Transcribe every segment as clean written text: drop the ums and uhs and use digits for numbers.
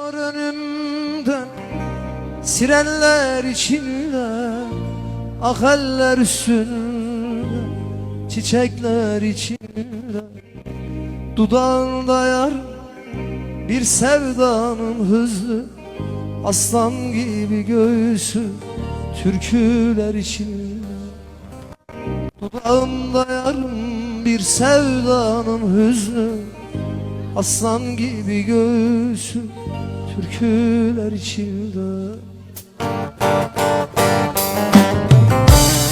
Önümden sirenler içinde, akeller üstünde, çiçekler içinde, dudağında yar bir sevdanın hızlı, aslan gibi göğsü türküler içinde. Dudağında yarım bir sevdanın hüznü, aslan gibi göğsü türküler içinde.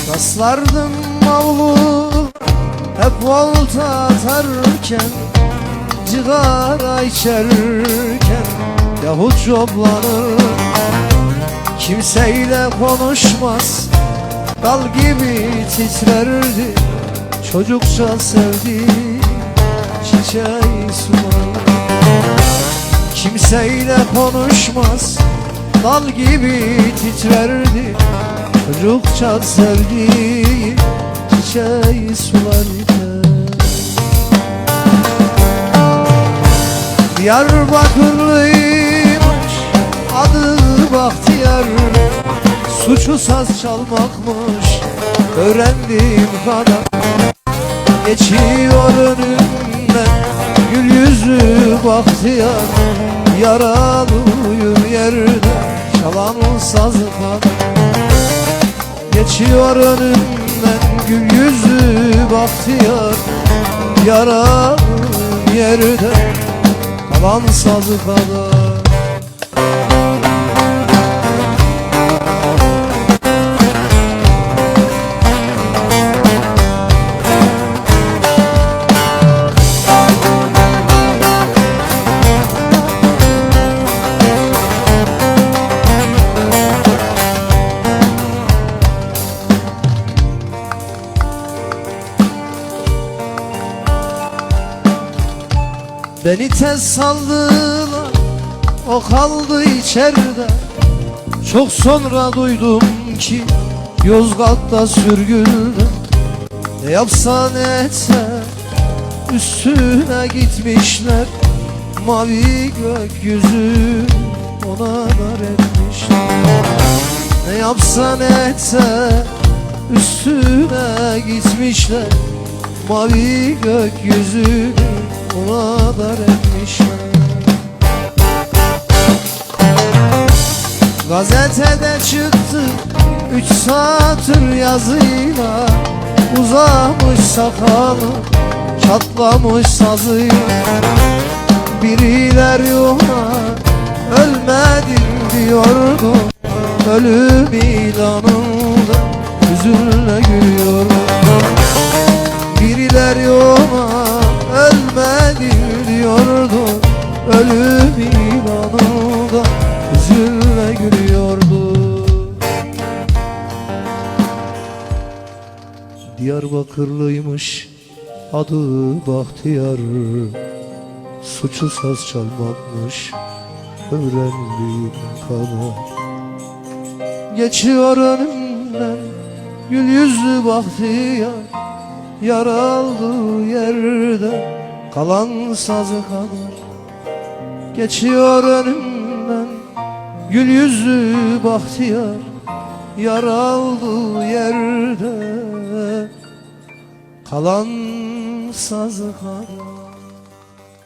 Rastlardım avlu hep volta atarken, cigara içerken yahut coblanır. Kimseyle konuşmaz, dal gibi titrerdi, çocukça sevdiği çiçeği sular. Kimseyle konuşmaz, dal gibi titrerdi, çocukça sevdiği çiçeği sularken. Diyarbakırlıymış, adı Bahtiyar, suçu saz çalmakmış öğrendiğim kadar. Geçiyor önümden gül yüzlü Bahtiyar, yaralı uyur yerde çalan sazı kadar. Geçiyor önümden gül yüzlü Bahtiyar, yaralı yerde kalan sazı kadar. Beni tez saldılar, o kaldı içeride. Çok sonra duydum ki Yozgat'ta sürgünde. Ne yapsa ne etse üstüne gitmişler, mavi gökyüzü ona dar etmişler. Ne yapsa ne etse üstüne gitmişler, mavi gökyüzü ona dar etmişler. Gazetede çıktı 3 satır yazıyla, uzamış sakalı, çatlamış sazıyla. Birileri ona ölmedin diyordu, ölüm ilanında hüzünle gülüyordu. Birileri ona ölmedin diyordu, ölüm ilanında hüzünle gülüyordu. Diyarbakırlıymış, adı Bahtiyar, suçu saz çalmakmış öğrendiğim kadar. Geçiyor önümden gül yüzlü Bahtiyar, yaralı yerde kalan sazı kadar. Geçiyor önümden gül yüzlü Bahtiyar, yaralı yerde kalan sazı kadar.